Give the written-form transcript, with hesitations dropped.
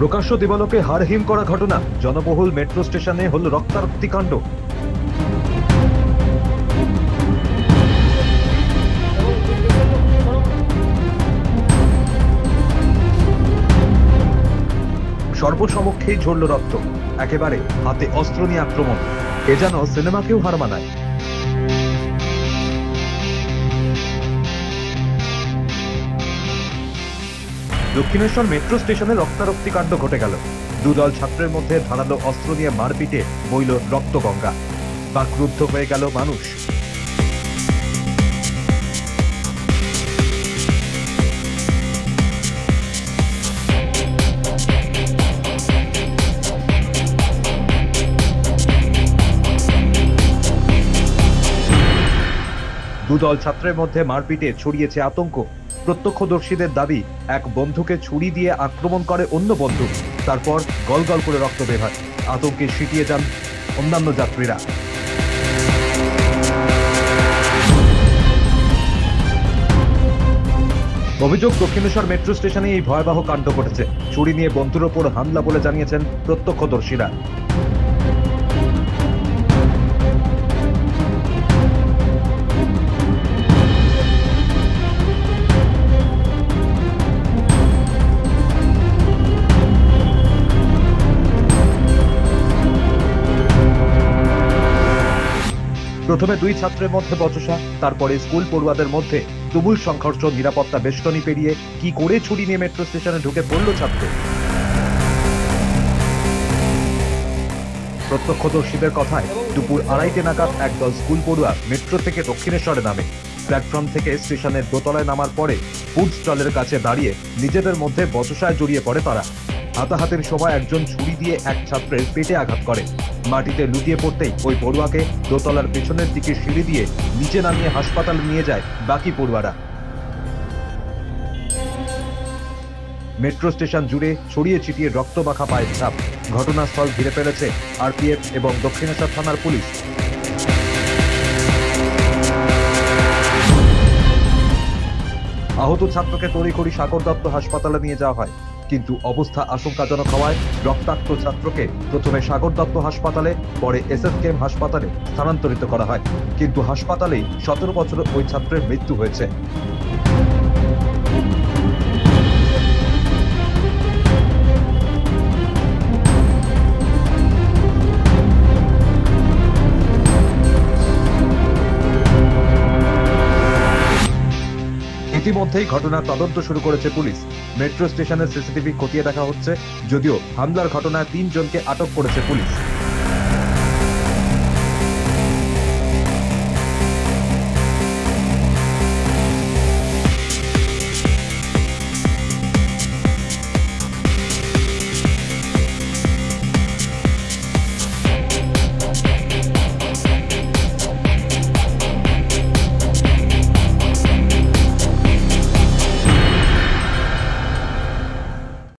প্রকাশ্য দিবালোকে হাড়হিম করা ঘটনা, জনবহুল মেট্রো স্টেশনে হল রক্তারক্তিকাণ্ড। সর্বসমক্ষেই ঝরল রক্ত, একেবারে হাতে অস্ত্র নিয়ে আক্রমণ। এ যেন সিনেমাকেও হার মানায়। দক্ষিণেশ্বর মেট্রো স্টেশনে রক্তারক্তিকাণ্ড ঘটে গেল। দুদল ছাত্রের মধ্যে ধারালো অস্ত্র নিয়ে মারপিটে বইল রক্তগঙ্গা। বাকরুদ্ধ হয়ে গেল মানুষ। দুদল ছাত্রের মধ্যে মারপিটে ছড়িয়েছে আতঙ্ক। প্রত্যক্ষদর্শীদের দাবি, এক বন্ধুকে ছুরি দিয়ে আক্রমণ করে অন্য বন্ধু, তারপর গলগল করে রক্ত বের হয়। আতঙ্কে সিটিয়ে যান অন্যান্য যাত্রীরা। অভিযোগ, দক্ষিণেশ্বর মেট্রো স্টেশনে এই ভয়াবহ কাণ্ড ঘটেছে। ছুরি নিয়ে বন্ধুর ওপর হামলা বলে জানিয়েছেন প্রত্যক্ষদর্শীরা। প্রথমে দুই ছাত্রের মধ্যে বচসা, তারপরে স্কুল পড়ুয়াদের মধ্যে তুমুল সংঘর্ষ। নিরাপত্তা বেষ্টনী পেরিয়ে কি করে ছুরি নিয়ে মেট্রো স্টেশনে ঢুকে পড়ল ছাত্র? প্রত্যক্ষদর্শীদের কথায়, দুপুর 2:30 নাগাদ একদল স্কুল পড়ুয়া মেট্রো থেকে দক্ষিণেশ্বরে নামে। প্ল্যাটফর্ম থেকে স্টেশনের দোতলায় নামার পরে ফুড স্টলের কাছে দাঁড়িয়ে নিজেদের মধ্যে বচসায় জড়িয়ে পড়ে তারা। হাতাহাতির সময় একজন ছুরি দিয়ে এক ছাত্রের পেটে আঘাত করে। মাটিতে লুটিয়ে পড়তেই ওই পড়ুয়াকে দোতলার পেছনের দিকে সিঁড়ি দিয়ে নিচে নামিয়ে হাসপাতালে নিয়ে যায় বাকি পড়ুয়ারা। মেট্রো স্টেশন জুড়ে ছড়িয়ে ছিটিয়ে রক্তমাখা পায়ের ছাপ। ঘটনাস্থল ঘিরে ফেলেছে আরপিএফ এবং দক্ষিণেশ্বর থানার পুলিশ। আহত ছাত্রকে তড়িঘড়ি সাগর দত্ত হাসপাতালে নিয়ে যাওয়া হয়, কিন্তু অবস্থা আশঙ্কাজনক হওয়ায় রক্তাক্ত ছাত্রকে প্রথমে সাগর দত্ত হাসপাতালে, পরে এসএসকেএম হাসপাতালে স্থানান্তরিত করা হয়। কিন্তু হাসপাতালেই 17 বছরের ওই ছাত্রের মৃত্যু হয়েছে। ইতিমধ্যেই ঘটনার তদন্ত শুরু করেছে পুলিশ। মেট্রো স্টেশনের সিসিটিভি খতিয়ে দেখা হচ্ছে, যদিও হামলার ঘটনায় 3 জনকে আটক করেছে পুলিশ।